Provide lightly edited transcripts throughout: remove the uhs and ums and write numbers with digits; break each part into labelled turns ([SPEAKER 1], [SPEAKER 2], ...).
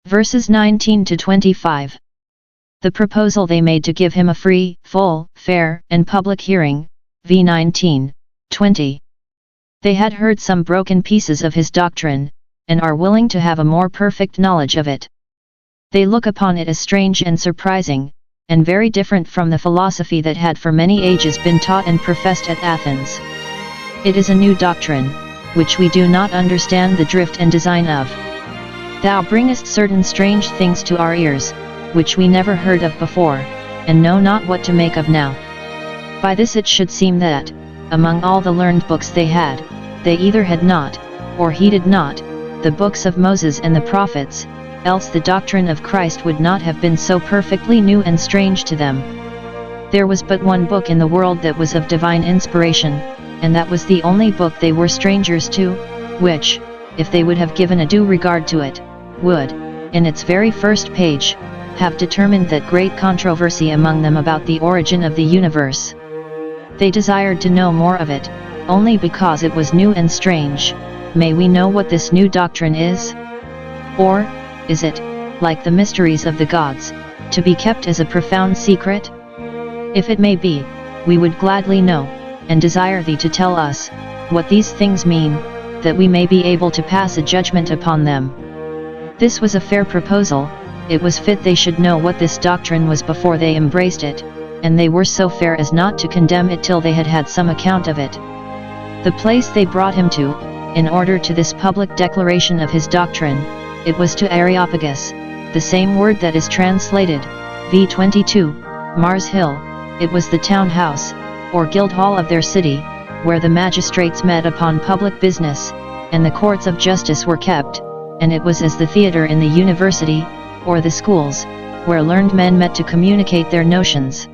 [SPEAKER 1] Verses 19 to 25. The proposal they made to give him a free, full, fair, and public hearing, v. 19, 20. They had heard some broken pieces of his doctrine, and are willing to have a more perfect knowledge of it. They look upon it as strange and surprising, and very different from the philosophy that had for many ages been taught and professed at Athens. It is a new doctrine, which we do not understand the drift and design of. Thou bringest certain strange things to our ears, which we never heard of before, and know not what to make of now. By this it should seem that, among all the learned books they had, they either had not, or heeded not, the books of Moses and the prophets, else the doctrine of Christ would not have been so perfectly new and strange to them. There was but one book in the world that was of divine inspiration, and that was the only book they were strangers to, which, if they would have given a due regard to it, would, in its very first page, have determined that great controversy among them about the origin of the universe. They desired to know more of it, only because it was new and strange. May we know what this new doctrine is? Or, is it, like the mysteries of the gods, to be kept as a profound secret? If it may be, we would gladly know, and desire thee to tell us, what these things mean, that we may be able to pass a judgment upon them. This was a fair proposal. It was fit they should know what this doctrine was before they embraced it, and they were so fair as not to condemn it till they had had some account of it. The place they brought him to, in order to this public declaration of his doctrine, it was to Areopagus, the same word that is translated, v. 22, Mars Hill. It was the town house, or guild hall of their city, where the magistrates met upon public business, and the courts of justice were kept, and it was as the theatre in the university, or the schools, where learned men met to communicate their notions.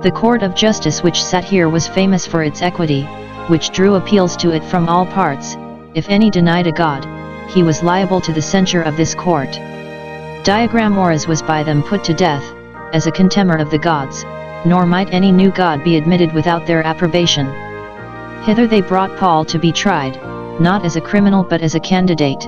[SPEAKER 1] The court of justice which sat here was famous for its equity, which drew appeals to it from all parts. If any denied a god, he was liable to the censure of this court. Diagramoras was by them put to death, as a contemner of the gods, nor might any new god be admitted without their approbation. Hither they brought Paul to be tried, not as a criminal but as a candidate.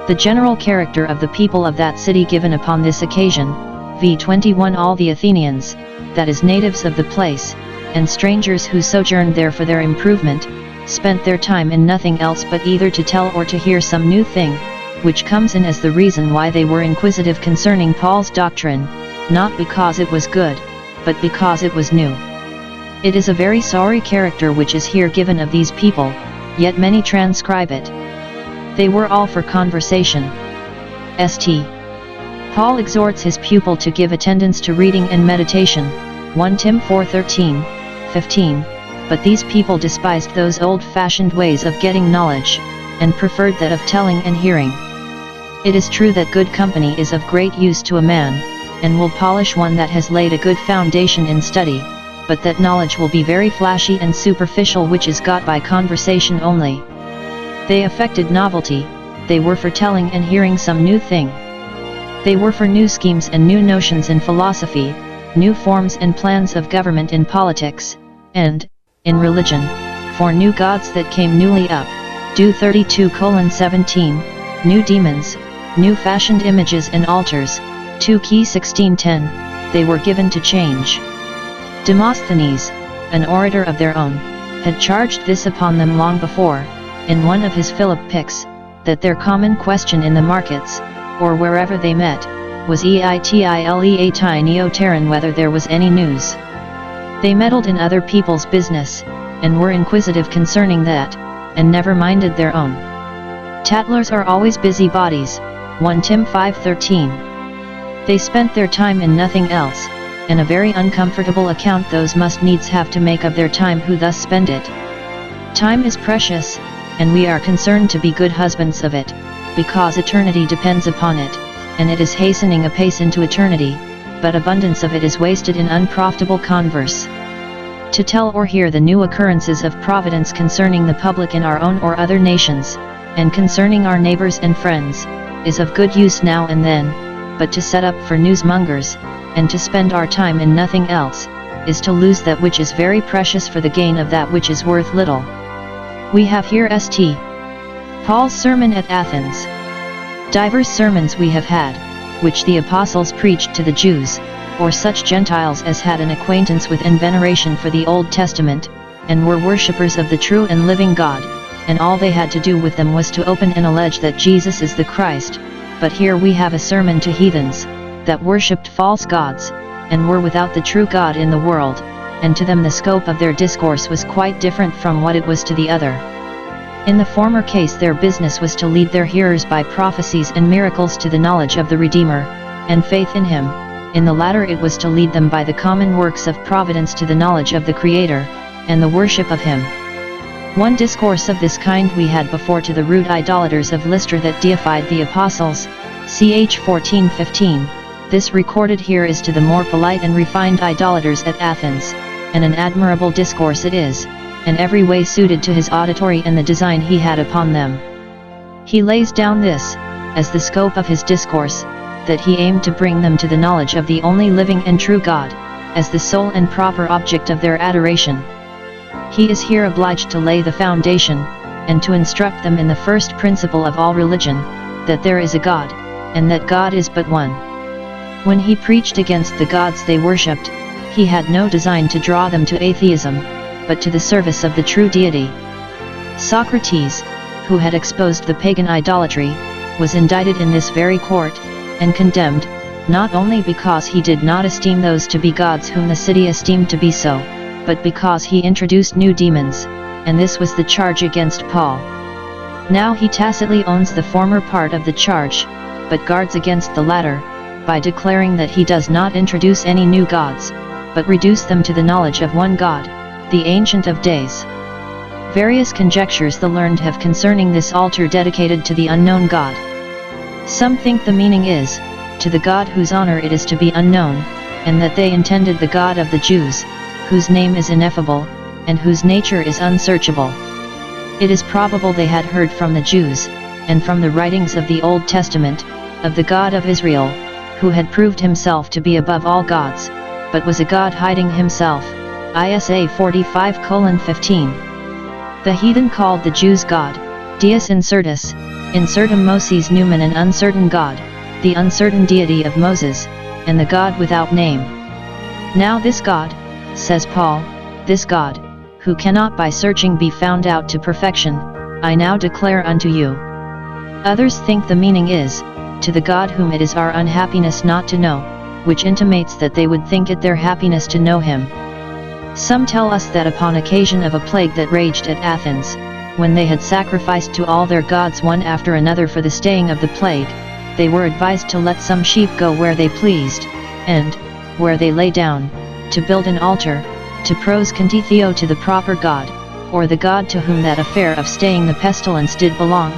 [SPEAKER 1] The general character of the people of that city given upon this occasion, v. 21. All the Athenians, that is natives of the place, and strangers who sojourned there for their improvement, spent their time in nothing else but either to tell or to hear some new thing, which comes in as the reason why they were inquisitive concerning Paul's doctrine, not because it was good, but because it was new. It is a very sorry character which is here given of these people, yet many transcribe it. They were all for conversation. St. Paul exhorts his pupil to give attendance to reading and meditation, 1 Tim 4:13, 15, but these people despised those old-fashioned ways of getting knowledge, and preferred that of telling and hearing. It is true that good company is of great use to a man, and will polish one that has laid a good foundation in study, but that knowledge will be very flashy and superficial which is got by conversation only. They affected novelty, they were for telling and hearing some new thing. They were for new schemes and new notions in philosophy, new forms and plans of government in politics, and, in religion, for new gods that came newly up, do 32:17, new demons, new fashioned images and altars, 2 Key 16:10, they were given to change. Demosthenes, an orator of their own, had charged this upon them long before, in one of his Philippics, that their common question in the markets, or wherever they met, was eitile neoteran whether there was any news. They meddled in other people's business, and were inquisitive concerning that, and never minded their own. Tattlers are always busy bodies, 1 Tim 5:13. They spent their time in nothing else, and a very uncomfortable account those must needs have to make of their time who thus spend it. Time is precious, and we are concerned to be good husbands of it, because eternity depends upon it, and it is hastening apace into eternity, but abundance of it is wasted in unprofitable converse. To tell or hear the new occurrences of providence concerning the public in our own or other nations, and concerning our neighbors and friends, is of good use now and then, but to set up for newsmongers, and to spend our time in nothing else, is to lose that which is very precious for the gain of that which is worth little. We have here St. Paul's sermon at Athens. Divers sermons we have had, which the apostles preached to the Jews, or such Gentiles as had an acquaintance with and veneration for the Old Testament, and were worshippers of the true and living God, and all they had to do with them was to open and allege that Jesus is the Christ. But here we have a sermon to heathens, that worshipped false gods, and were without the true God in the world, and to them the scope of their discourse was quite different from what it was to the other. In the former case their business was to lead their hearers by prophecies and miracles to the knowledge of the Redeemer, and faith in Him. In the latter it was to lead them by the common works of providence to the knowledge of the Creator, and the worship of Him. One discourse of this kind we had before to the rude idolaters of Lystra that deified the apostles, ch 14:15, this recorded here is to the more polite and refined idolaters at Athens, and an admirable discourse it is, and every way suited to his auditory and the design he had upon them. He lays down this, as the scope of his discourse, that he aimed to bring them to the knowledge of the only living and true God, as the sole and proper object of their adoration. He is here obliged to lay the foundation, and to instruct them in the first principle of all religion, that there is a God, and that God is but one. When he preached against the gods they worshipped, he had no design to draw them to atheism, but to the service of the true deity. Socrates, who had exposed the pagan idolatry, was indicted in this very court, and condemned, not only because he did not esteem those to be gods whom the city esteemed to be so, but because he introduced new demons, and this was the charge against Paul. Now he tacitly owns the former part of the charge, but guards against the latter, by declaring that he does not introduce any new gods, but reduce them to the knowledge of one God, the Ancient of Days. Various conjectures the learned have concerning this altar dedicated to the unknown God. Some think the meaning is, to the God whose honor it is to be unknown, and that they intended the God of the Jews, whose name is ineffable, and whose nature is unsearchable. It is probable they had heard from the Jews, and from the writings of the Old Testament, of the God of Israel, who had proved himself to be above all gods, but was a God hiding himself, Isa 45:15. The heathen called the Jews God, Deus incertus, incertum Moses numen, an uncertain God, the uncertain deity of Moses, and the God without name. Now this God, says Paul, this God, who cannot by searching be found out to perfection, I now declare unto you. Others think the meaning is, to the God whom it is our unhappiness not to know, which intimates that they would think it their happiness to know him. Some tell us that upon occasion of a plague that raged at Athens, when they had sacrificed to all their gods one after another for the staying of the plague, they were advised to let some sheep go where they pleased, and, where they lay down, to build an altar, to pros contitheo to the proper God, or the God to whom that affair of staying the pestilence did belong,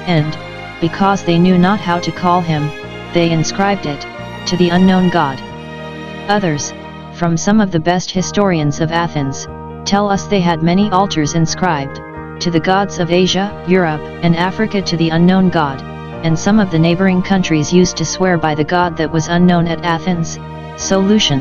[SPEAKER 1] and, because they knew not how to call him, they inscribed it, to the unknown God. Others, from some of the best historians of Athens, tell us they had many altars inscribed, to the gods of Asia, Europe, and Africa to the unknown God, and some of the neighboring countries used to swear by the God that was unknown at Athens. Solution.